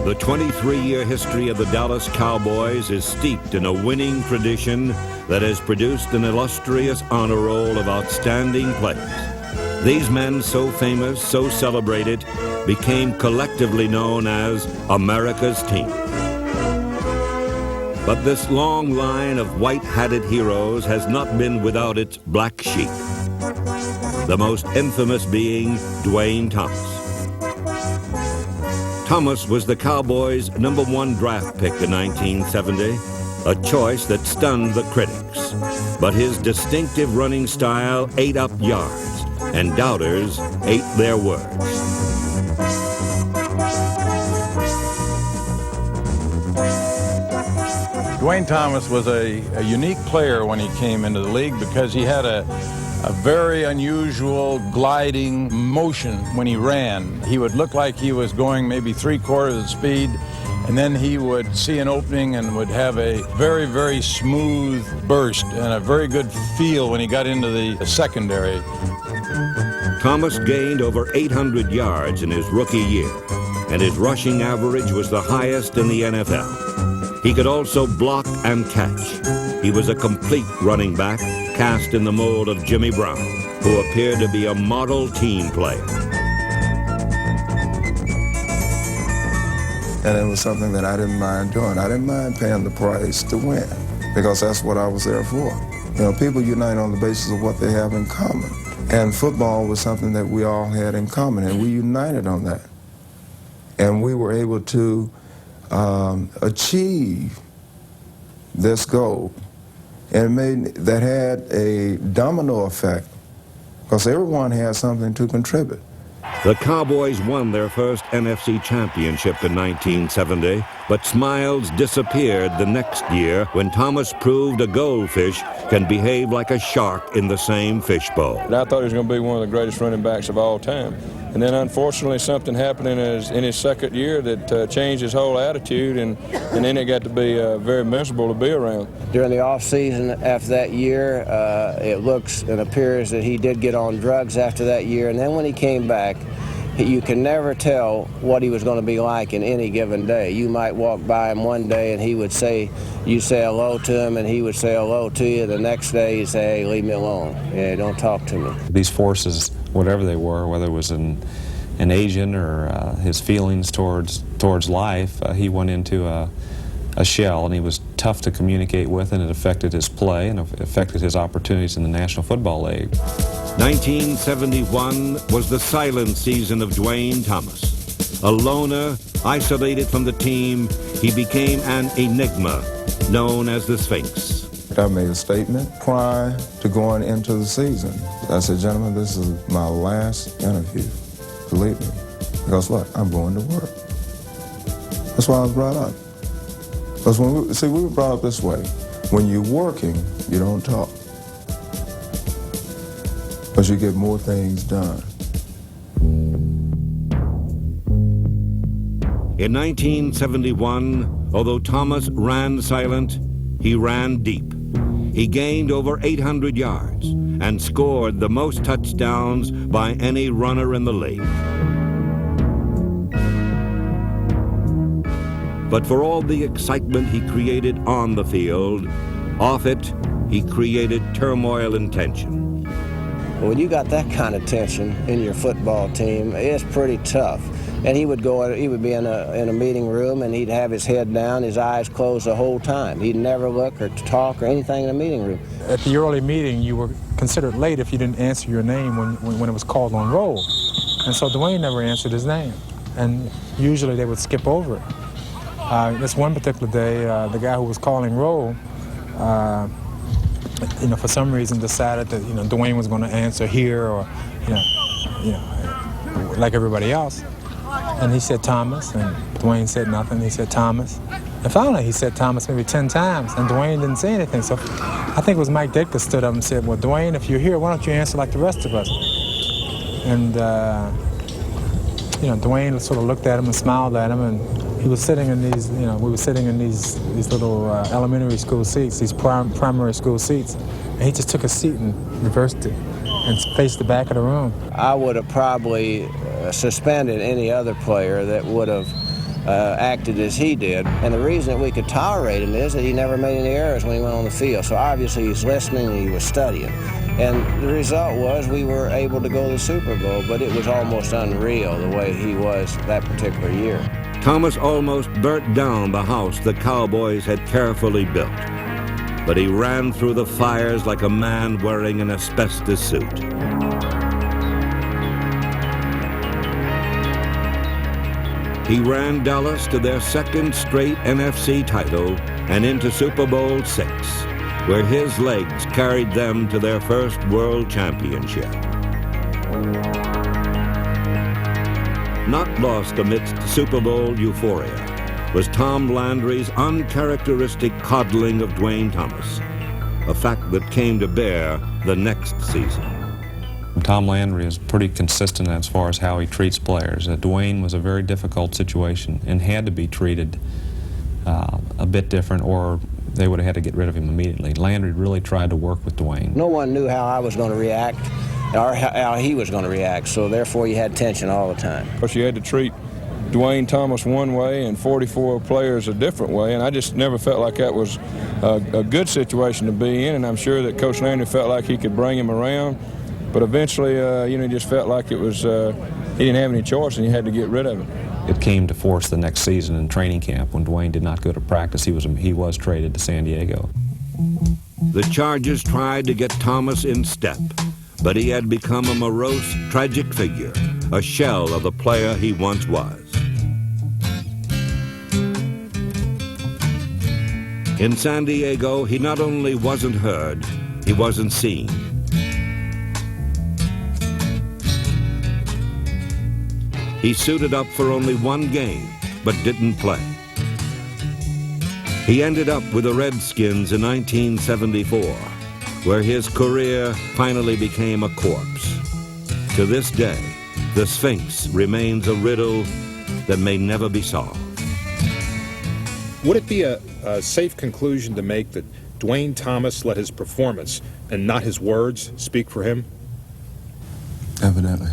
The 23-year history of the Dallas Cowboys is steeped in a winning tradition that has produced an illustrious honor roll of outstanding players. These men, so famous, so celebrated, became collectively known as America's team. But this long line of white-hatted heroes has not been without its black sheep, the most infamous being Duane Thomas. Thomas was the Cowboys' #1 draft pick in 1970, a choice that stunned the critics. But his distinctive running style ate up yards, and doubters ate their words. Duane Thomas was a unique player when he came into the league because he had a very unusual gliding motion when he ran. He would look like he was going maybe 3/4 the speed, and then he would see an opening and would have a very, very smooth burst and a very good feel when he got into the secondary. Thomas gained over 800 yards in his rookie year, and his rushing average was the highest in the NFL. He could also block and catch. He was a complete running back, cast in the mold of Jimmy Brown, who appeared to be a model team player. And it was something that I didn't mind doing. I didn't mind paying the price to win, because that's what I was there for. You know, people unite on the basis of what they have in common. And football was something that we all had in common, and we united on that. And we were able to achieve this goal, and that had a domino effect, because everyone had something to contribute. The Cowboys won their first NFC championship in 1970, but smiles disappeared the next year when Thomas proved a goldfish can behave like a shark in the same fishbowl. I thought he was going to be one of the greatest running backs of all time. And then unfortunately something happened in his second year that changed his whole attitude, and then it got to be very miserable to be around. During the off season after that year, it looks and appears that he did get on drugs after that year, and then when he came back, you can never tell what he was going to be like in any given day. You might walk by him one day and he would say, you say hello to him, and he would say hello to you. The next day he'd say, hey, leave me alone. Yeah, don't talk to me. These forces, whatever they were, whether it was an agent or his feelings towards life, he went into a shell, and he was tough to communicate with, and it affected his play and affected his opportunities in the National Football League. 1971 was the silent season of Duane Thomas. A loner, isolated from the team, he became an enigma, known as the Sphinx. I made a statement prior to going into the season. I said, gentlemen, this is my last interview. Believe me. Because what? I'm going to work. That's why I was brought up. Because we were brought up this way. When you're working, you don't talk. But you get more things done. In 1971, although Thomas ran silent, he ran deep. He gained over 800 yards and scored the most touchdowns by any runner in the league. But for all the excitement he created on the field, off it, he created turmoil and tension. When you got that kind of tension in your football team, it's pretty tough. And he would be in a meeting room, and he'd have his head down, his eyes closed the whole time. He'd never look or talk or anything in the meeting room. At the early meeting, you were considered late if you didn't answer your name when it was called on roll. And so Duane never answered his name. And usually they would skip over it. This one particular day, the guy who was calling roll, for some reason decided that, Duane was going to answer here or, like everybody else. And he said Thomas, and Duane said nothing. He said Thomas. And finally he said Thomas maybe 10 times, and Duane didn't say anything. So I think it was Mike Ditka stood up and said, well, Duane, if you're here, why don't you answer like the rest of us? And, Duane sort of looked at him and smiled at him, and he was sitting in these, we were sitting in these little elementary school seats, these primary school seats. And he just took a seat and reversed it and faced the back of the room. I would have probably suspended any other player that would have acted as he did. And the reason that we could tolerate him is that he never made any errors when he went on the field. So obviously he's listening and he was studying. And the result was we were able to go to the Super Bowl, but it was almost unreal the way he was that particular year. Thomas almost burnt down the house the Cowboys had carefully built, but he ran through the fires like a man wearing an asbestos suit. He ran Dallas to their second straight NFC title and into Super Bowl VI, where his legs carried them to their first world championship. Not lost amidst Super Bowl euphoria was Tom Landry's uncharacteristic coddling of Duane Thomas, a fact that came to bear the next season. Tom Landry is pretty consistent as far as how he treats players. Duane was a very difficult situation and had to be treated a bit different, or they would have had to get rid of him immediately. Landry really tried to work with Duane. No one knew how I was going to react or how he was going to react, so therefore you had tension all the time. Of course, you had to treat Duane Thomas one way and 44 players a different way, and I just never felt like that was a good situation to be in, and I'm sure that Coach Landry felt like he could bring him around, but eventually, he just felt like it was, he didn't have any choice and you had to get rid of him. It came to force the next season in training camp when Duane did not go to practice. He was traded to San Diego. The Chargers tried to get Thomas in step, but he had become a morose, tragic figure, a shell of the player he once was. In San Diego, he not only wasn't heard, he wasn't seen. He suited up for only one game, but didn't play. He ended up with the Redskins in 1974, where his career finally became a corpse. To this day, the Sphinx remains a riddle that may never be solved. Would it be a safe conclusion to make that Duane Thomas let his performance and not his words speak for him? Evidently.